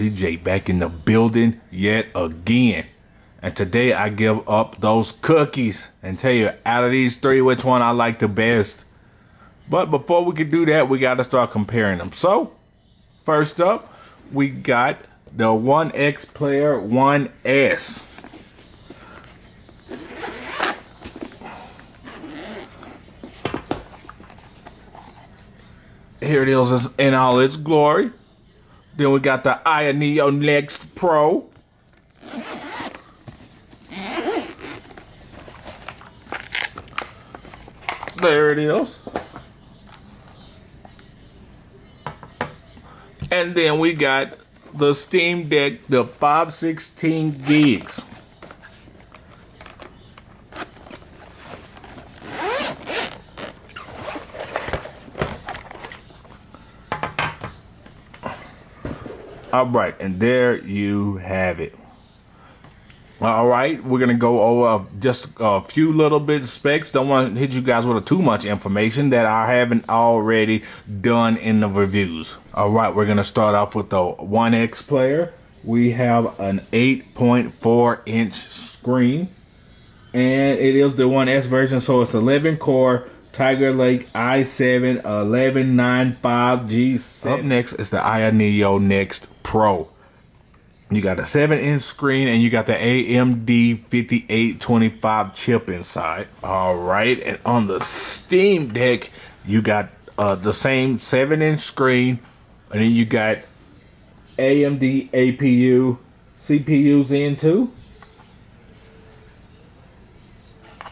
DJ back in the building yet again. And today I give up those cookies and tell you out of these three which one I like the best. But before we can do that, we got to start comparing them. So first up, we got the 1X Player 1S. Here it is in all its glory. Then we got the Neo Next Pro. There it is. And then we got the Steam Deck, the 516 gigs. All right, and there you have it. All right, we're gonna go over just a few little bit of specs. Don't want to hit you guys with too much information that I haven't already done in the reviews. All right, we're gonna start off with the 1X Player. We have an 8.4-inch screen, and it is the 1S version, so it's 11 core. Tiger Lake i7 1195G. Up next is the Neo Next Pro. You got a 7-inch screen and you got the AMD 5825 chip inside. All right, and on the Steam Deck, you got the same 7-inch screen, and then you got AMD APU CPUs in too.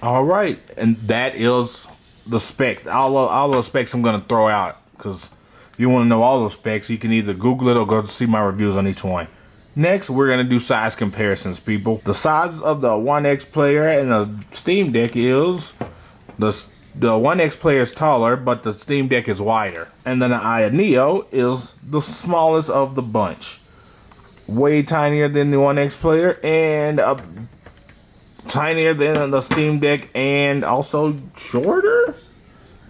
All right, and that is the specs. All those specs I'm gonna throw out, because if you want to know all those specs, you can either Google it or go to see my reviews on each one. Next, we're gonna do size comparisons, people. The size of the 1X Player and the Steam Deck is the 1X Player is taller, but the Steam Deck is wider, and then the Neo is the smallest of the bunch, way tinier than the 1X Player and tinier than the Steam Deck, and also shorter.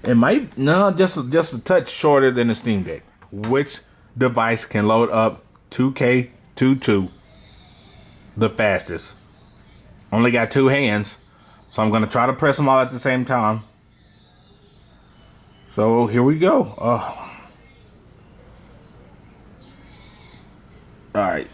It might just a touch shorter than the Steam Deck. Which device can load up 2K22 the fastest? Only got two hands, so I'm gonna try to press them all at the same time. So here we go. All right.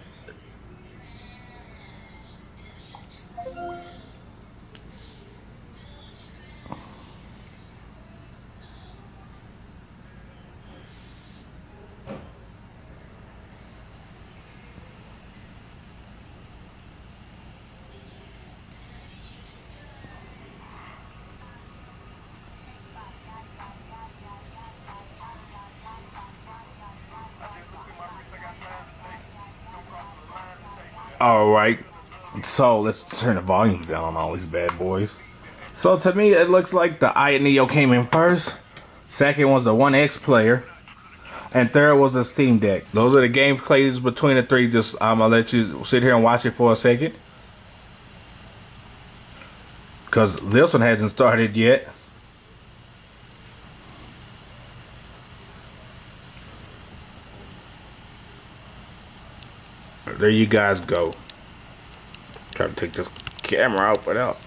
All right, so let's turn the volumes down on all these bad boys. So to me, it looks like the Neo came in first. Second was the 1X Player, and third was the Steam Deck. Those are the game plays between the three. Just I'm gonna let you sit here and watch it for a second, because this one hasn't started yet. There you guys go. Try to take this camera out without.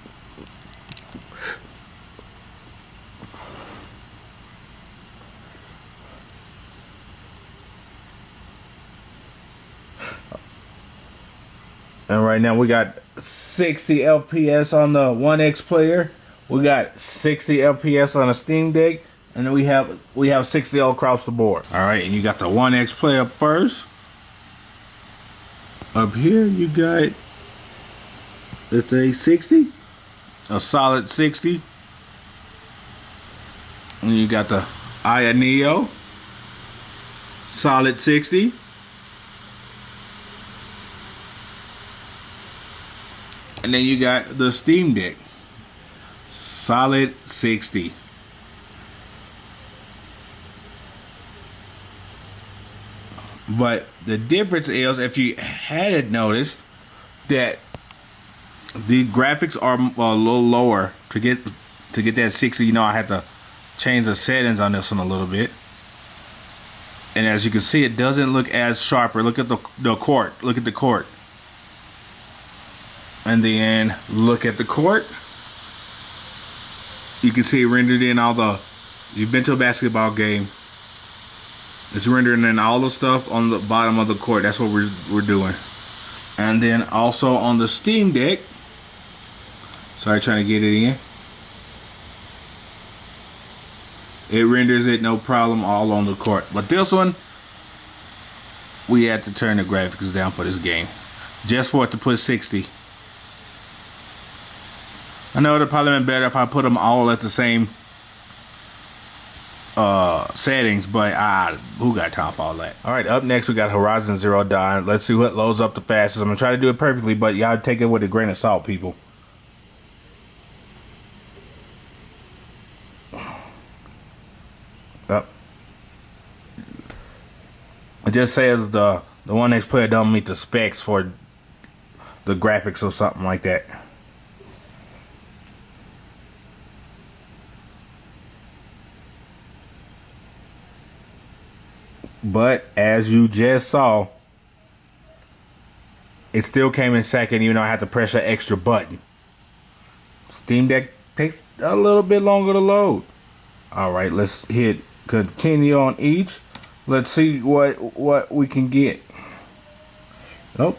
And right now we got 60 FPS on the 1X Player. We got 60 FPS on the Steam Deck, and then we have 60 all across the board. All right, and you got the 1X Player first. Up here you got, it's a 60, a solid 60. And you got the Neo, solid 60. And then you got the Steam Deck, solid 60. But the difference is, if you hadn't noticed, that the graphics are a little lower. To get that 60, you know, I had to change the settings on this one a little bit. And as you can see, it doesn't look as sharper. Look at the court. Look at the court. And then look at the court. You can see it rendered in all the... You've been to a basketball game. It's rendering in all the stuff on the bottom of the court. That's what we're doing. And then also on the Steam Deck. Sorry, trying to get it in. It renders it no problem all on the court. But this one, we had to turn the graphics down for this game. Just for it to put 60. I know it would probably been better if I put them all at the same settings, but who got time for all that? Alright, up next we got Horizon Zero Dawn. Let's see what loads up the fastest. I'm gonna try to do it perfectly, but y'all take it with a grain of salt, people. Up. It just says the One X player don't meet the specs for the graphics or something like that. But as you just saw, it still came in second, even though I had to press an extra button. Steam Deck takes a little bit longer to load. Alright, let's hit continue on each. Let's see what we can get. Nope.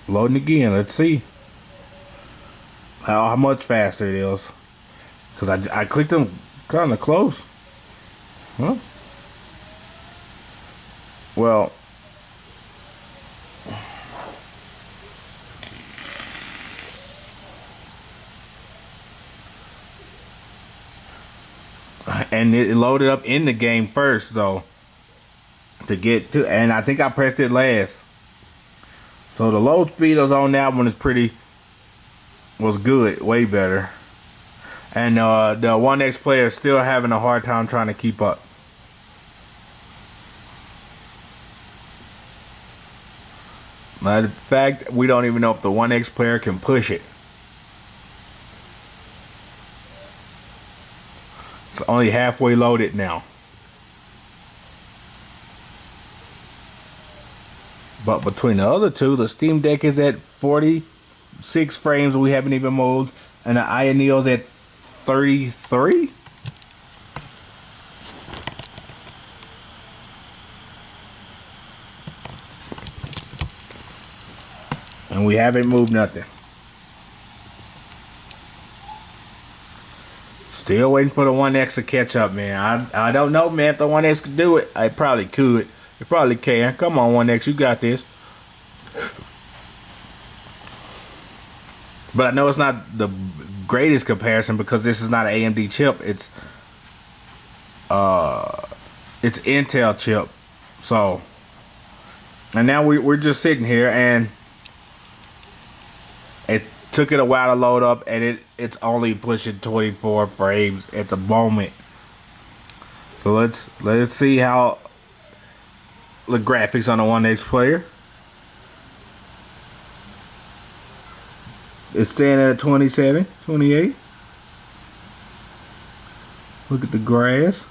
Loading again. Let's see how much faster it is. Because I clicked them kind of close. Huh? Well, and it loaded up in the game first though to get to, and I think I pressed it last. So the load speed on that one was good, way better. And the One X player is still having a hard time trying to keep up. Matter of fact, we don't even know if the One X player can push it. It's only halfway loaded now. But between the other two, the Steam Deck is at 46 frames. We haven't even moved. And the Aya Neo's at 33? And we haven't moved nothing. Still waiting for the One X to catch up, man. I don't know, man, if the One X could do it. I probably could. It probably can. Come on, One X, you got this. But I know it's not the greatest comparison because this is not an AMD chip. It's Intel chip. So, and now we're just sitting here, and it took it a while to load up, and it's only pushing 24 frames at the moment. So let's see how the graphics on the One X player. It's staying at 27, 28. Look at the grass.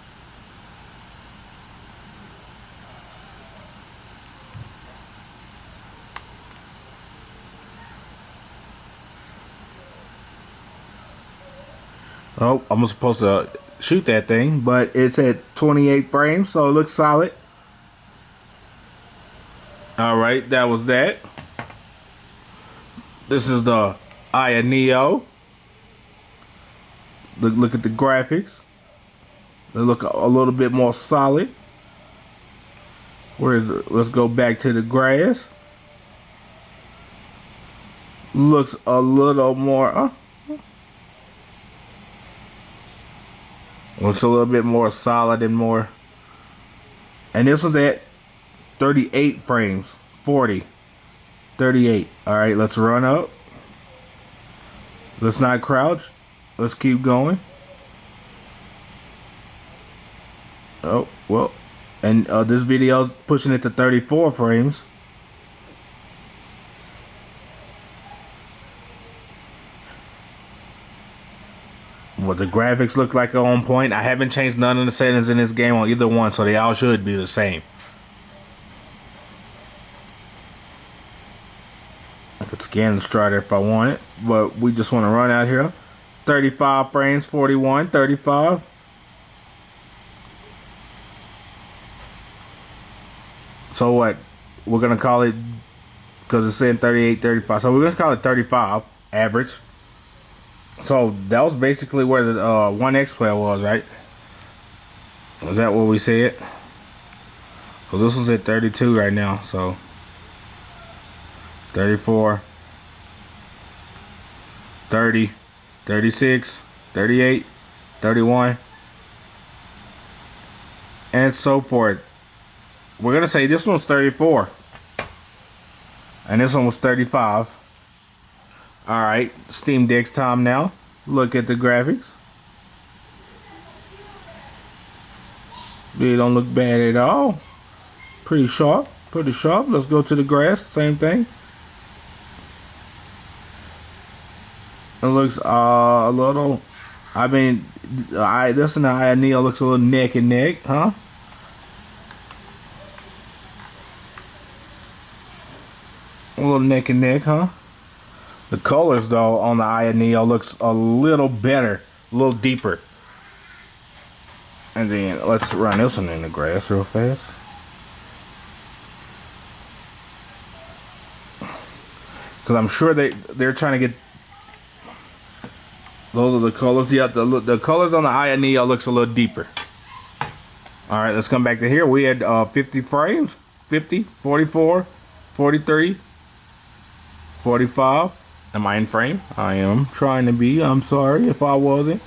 Oh, I'm supposed to shoot that thing, but it's at 28 frames, so it looks solid. Alright, that was that. This is the Aya Neo. Look at the graphics. They look a little bit more solid. Let's go back to the grass. Looks a little more looks a little bit more solid and more. And this one's at 38 frames. 40. 38. Alright, let's run up. Let's not crouch. Let's keep going. Oh, well. And this video's pushing it to 34 frames. what the graphics look like are on point. I haven't changed none of the settings in this game on either one, so they all should be the same. I could scan the strider if I want it, but we just want to run out here. 35 frames, 41, 35. So what? We're going to call it, because it's saying 38, 35. So we're going to call it 35, average. So that was basically where the 1X player was, right? Was that what we said? So this was at 32 right now, so 34, 30, 36, 38, 31, and so forth. We're gonna say this one's 34, and this one was 35. All right, Steam Deck's time now. Look at the graphics. They don't look bad at all. Pretty sharp, pretty sharp. Let's go to the grass, same thing. It looks a little, I mean, this and the Eye of Neo looks a little neck and neck, huh? A little neck and neck, huh? The colors, though, on the Eye of Neo looks a little better, a little deeper. And then let's run this one in the grass real fast. Because I'm sure they're trying to get, those are the colors. Yeah, the colors on the Eye of Neo looks a little deeper. All right, let's come back to here. We had 50 frames, 50, 44, 43, 45. Am I in frame? I am trying to be. I'm sorry if I wasn't.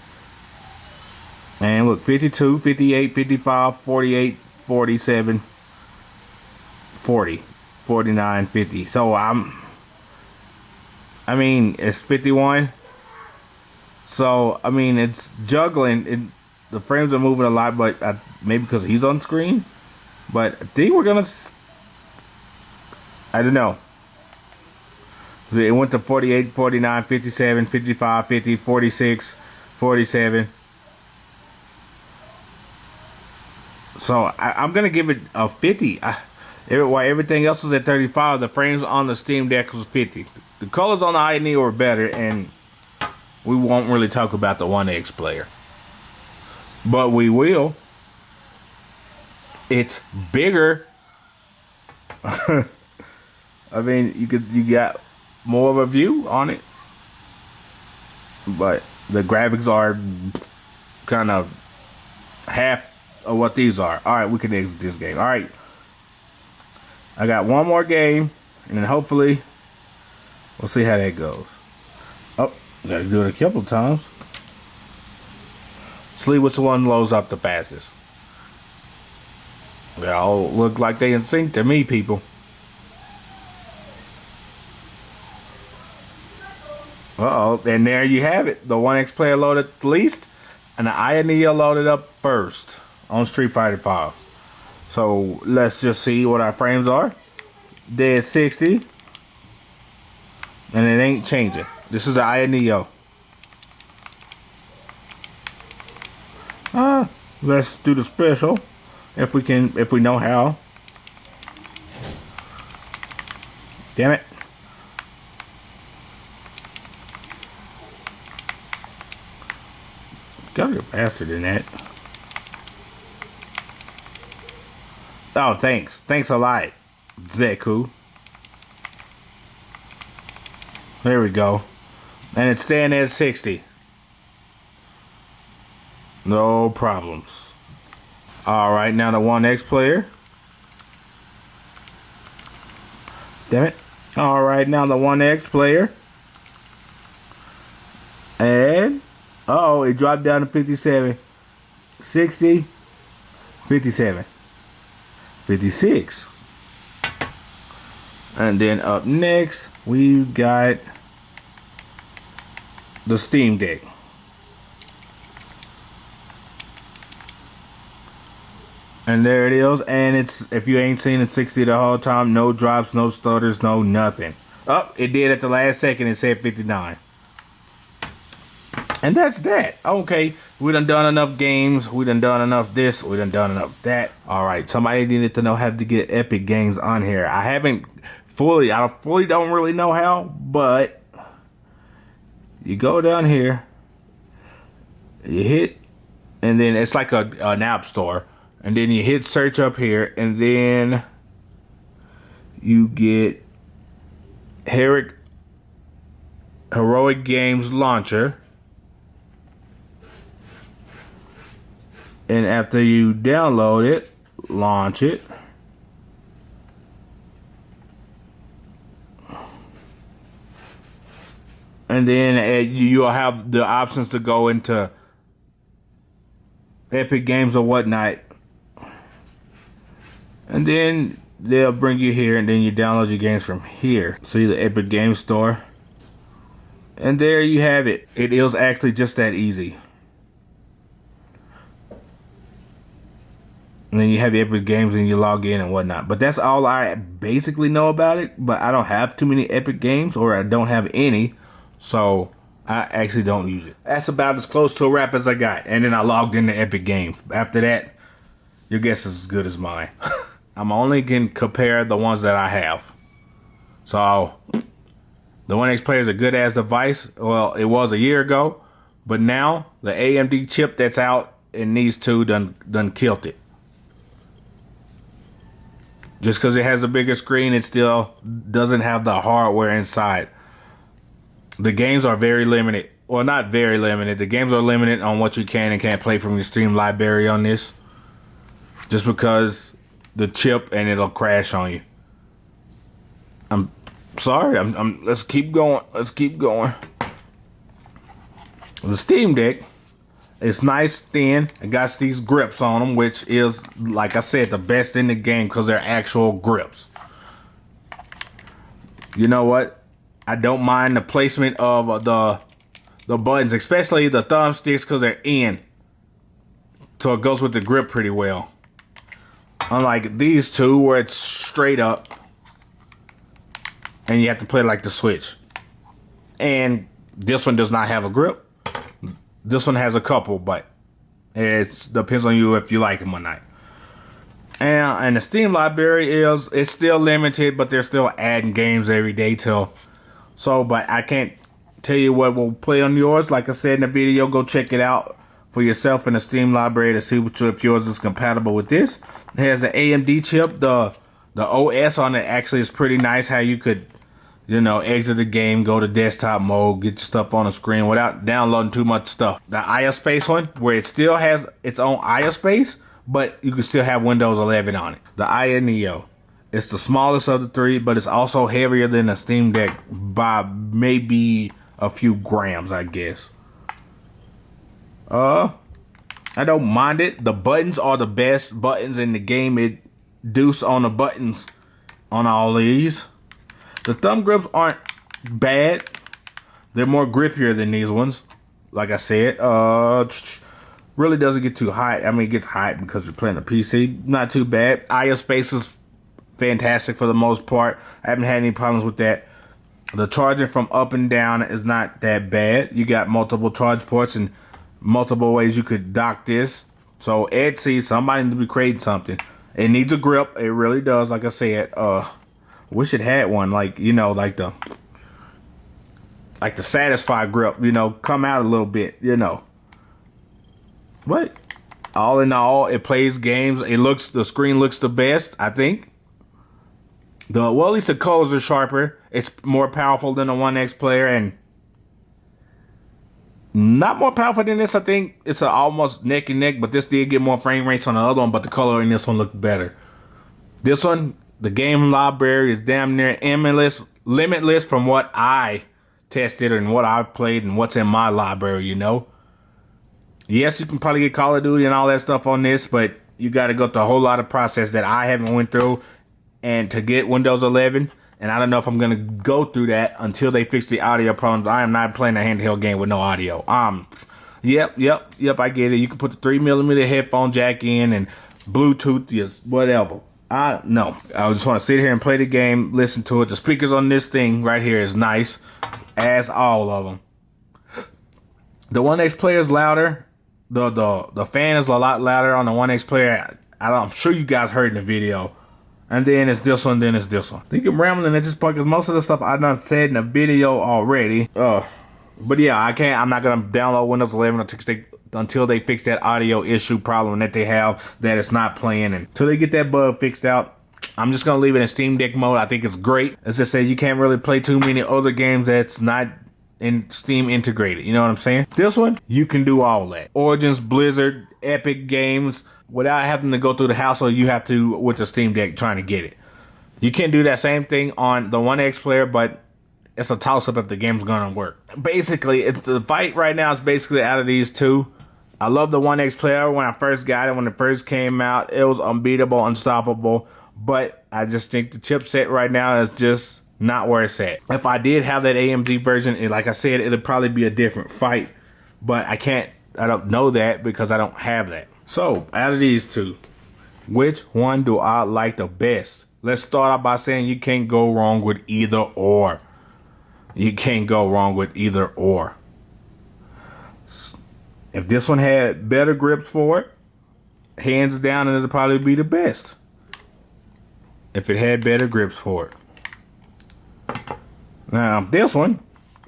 And look, 52, 58, 55, 48, 47, 40, 49, 50. So I mean, it's 51. So, I mean, it's juggling. The frames are moving a lot, but maybe because he's on screen. But I think we're going to, I don't know. It went to 48, 49, 57, 55, 50, 46, 47. So I'm going to give it a 50. While everything else was at 35, the frames on the Steam Deck was 50. The colors on the Eye of Neo were better, and we won't really talk about the 1X player. But we will. It's bigger. I mean, you got more of a view on it, but the graphics are kind of half of what these are. All right, we can exit this game. All right, I got one more game, and then hopefully we'll see how that goes. Oh, gotta do it a couple times. See which one loads up the fastest. They all look like they in sync to me, people. Uh-oh, and there you have it. The 1X player loaded least, and the Eye of Neo loaded up first on Street Fighter V. So let's just see what our frames are. Dead 60. And it ain't changing. This is the Eye of Neo. Let's do the special. If we know how. Damn it. Gotta go faster than that. Oh, thanks. Thanks a lot, Zeku. There we go. And it's staying at 60. No problems. Alright, now the 1X player. Damn it. Alright, now the 1X player. And oh, it dropped down to 57. 60. 57. 56. And then up next, we've got the Steam Deck. And there it is. And it's, if you ain't seen it, 60 the whole time. No drops, no stutters, no nothing. Oh, it did at the last second. It said 59. And that's that. Okay, we done enough games. We done enough this. We done enough that. All right, somebody needed to know how to get Epic Games on here. I haven't fully. I fully don't really know how, but you go down here, you hit, and then it's like an app store, and then you hit search up here, and then you get Heroic Games Launcher. And after you download it, launch it. And then you'll have the options to go into Epic Games or whatnot. And then they'll bring you here, and then you download your games from here. See the Epic Games Store. And there you have it. It is actually just that easy. And then you have your Epic Games and you log in and whatnot. But that's all I basically know about it. But I don't have too many Epic Games, or I don't have any. So I actually don't use it. That's about as close to a wrap as I got. And then I logged into Epic Games. After that, your guess is as good as mine. I'm only going to compare the ones that I have. So the One X Player is a good ass device. Well, it was a year ago. But now the AMD chip that's out in these two done killed it. Just because it has a bigger screen, it still doesn't have the hardware inside. The games are very limited. Well, not very limited. The games are limited on what you can and can't play from your Steam library on this. Just because the chip, and it'll crash on you. I'm sorry. Let's keep going. Let's keep going. The Steam Deck. It's nice, thin. It got these grips on them, which is, like I said, the best in the game because they're actual grips. You know what? I don't mind the placement of the buttons, especially the thumbsticks, because they're in. So it goes with the grip pretty well. Unlike these two, where it's straight up, and you have to play like the Switch. And this one does not have a grip. This one has a couple, but it depends on you if you like them or not. And the Steam library it's still limited, but they're still adding games every day till. So, but I can't tell you what will play on yours. Like I said in the video, go check it out for yourself in the Steam library to see if yours is compatible with this. It has the AMD chip. The OS on it actually is pretty nice. How you could, exit the game, go to desktop mode, get your stuff on the screen without downloading too much stuff. The ISpace one, where it still has its own ISpace, but you can still have Windows 11 on it. The Aya Neo. It's the smallest of the three, but it's also heavier than the Steam Deck by maybe a few grams, I guess. I don't mind it. The buttons are the best buttons in the game. It deuce on the buttons on all these. The thumb grips aren't bad. They're more grippier than these ones. Like I said, really doesn't get too hot. I mean, it gets hot because you're playing a PC. Not too bad. ISpace is fantastic for the most part. I haven't had any problems with that. The charging from up and down is not that bad. You got multiple charge ports and multiple ways you could dock this. So Etsy, somebody needs to be creating something. It needs a grip. It really does. Like I said, wish it had one, like the Satisfy grip, come out a little bit, But all in all, it plays games. The screen looks the best, I think. At least the colors are sharper. It's more powerful than the One X Player, and not more powerful than this. I think it's almost neck and neck, but this did get more frame rates on the other one, but the color in this one looked better. This one, the game library is damn near limitless from what I tested and what I've played and what's in my library, Yes, you can probably get Call of Duty and all that stuff on this, but you got to go through a whole lot of process that I haven't went through, and to get Windows 11, and I don't know if I'm going to go through that until they fix the audio problems. I am not playing a handheld game with no audio. Yep, I get it. You can put the 3mm headphone jack in and Bluetooth, yes, whatever. No, I just want to sit here and play the game, listen to it. The speakers on this thing right here is nice, as all of them. The One X player is louder. The fan is a lot louder on the One X player. I'm sure you guys heard in the video. And then it's this one, then it's this one. I think I'm rambling at this point because most of the stuff I done said in the video already. But yeah, I'm not gonna download Windows 11 until they fix that audio issue problem that they have, that it's not playing. And until they get that bug fixed out, I'm just gonna leave it in Steam Deck mode. I think it's great. As I said, you can't really play too many other games that's not in Steam integrated. You know what I'm saying? This one, you can do all that. Origins, Blizzard, Epic Games, without having to go through the hassle you have to with the Steam Deck trying to get it. You can do that same thing on the One X player, but it's a toss-up if the game's gonna work. Basically, the fight right now is basically out of these two. I love the One X player. When I first got it, when it first came out, it was unbeatable, unstoppable. But I just think the chipset right now is just not where it's at. If I did have that AMD version, like I said, it'd probably be a different fight. But I don't know that because I don't have that. So, out of these two, which one do I like the best? Let's start out by saying you can't go wrong with either or. You can't go wrong with either or. If this one had better grips for it, hands down, it'll probably be the best. If it had better grips for it. Now, this one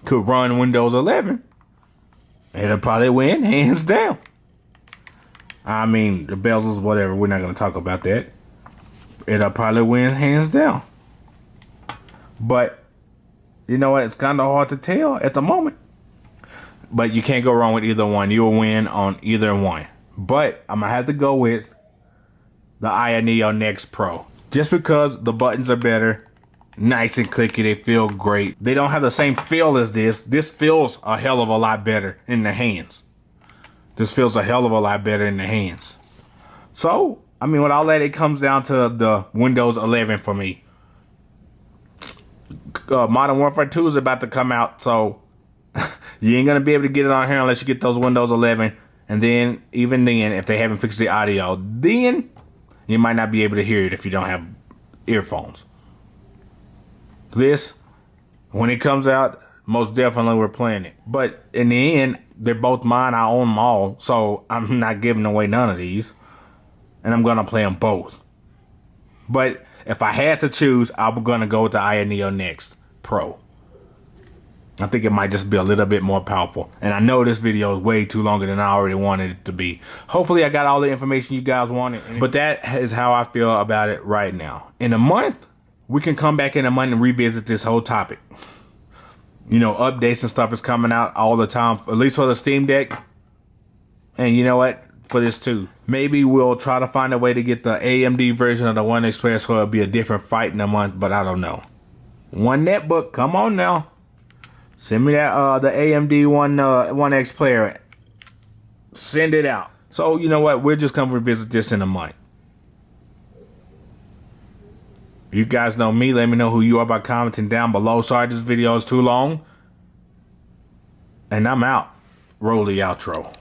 could run Windows 11. It'll probably win, hands down. I mean, the bezels, whatever, we're not going to talk about that. It'll probably win, hands down. But, you know what, it's kind of hard to tell at the moment. But you can't go wrong with either one. You'll win on either one. But I'm going to have to go with the Aya Neo Next Pro. Just because the buttons are better, nice and clicky, they feel great. They don't have the same feel as this. This feels a hell of a lot better in the hands. This feels a hell of a lot better in the hands. So, I mean, with all that, it comes down to the Windows 11 for me. Modern Warfare 2 is about to come out, so you ain't going to be able to get it on here unless you get those Windows 11. And then, even then, if they haven't fixed the audio, then you might not be able to hear it if you don't have earphones. This, when it comes out, most definitely we're playing it. But in the end, they're both mine. I own them all. So I'm not giving away none of these. And I'm going to play them both. But if I had to choose, I'm going to go with the Aya Neo Next Pro. I think it might just be a little bit more powerful. And I know this video is way too longer than I already wanted it to be. Hopefully I got all the information you guys wanted. But that is how I feel about it right now. In a month, we can come back in a month and revisit this whole topic. You know, updates and stuff is coming out all the time, at least for the Steam Deck. And you know what? For this too. Maybe we'll try to find a way to get the AMD version of the One X player so it'll be a different fight in a month, but I don't know. One netbook, come on now. Send me that the AMD One X player. Send it out. So you know what? We'll just come revisit this in a month. You guys know me. Let me know who you are by commenting down below. Sorry this video is too long. And I'm out. Roll the outro.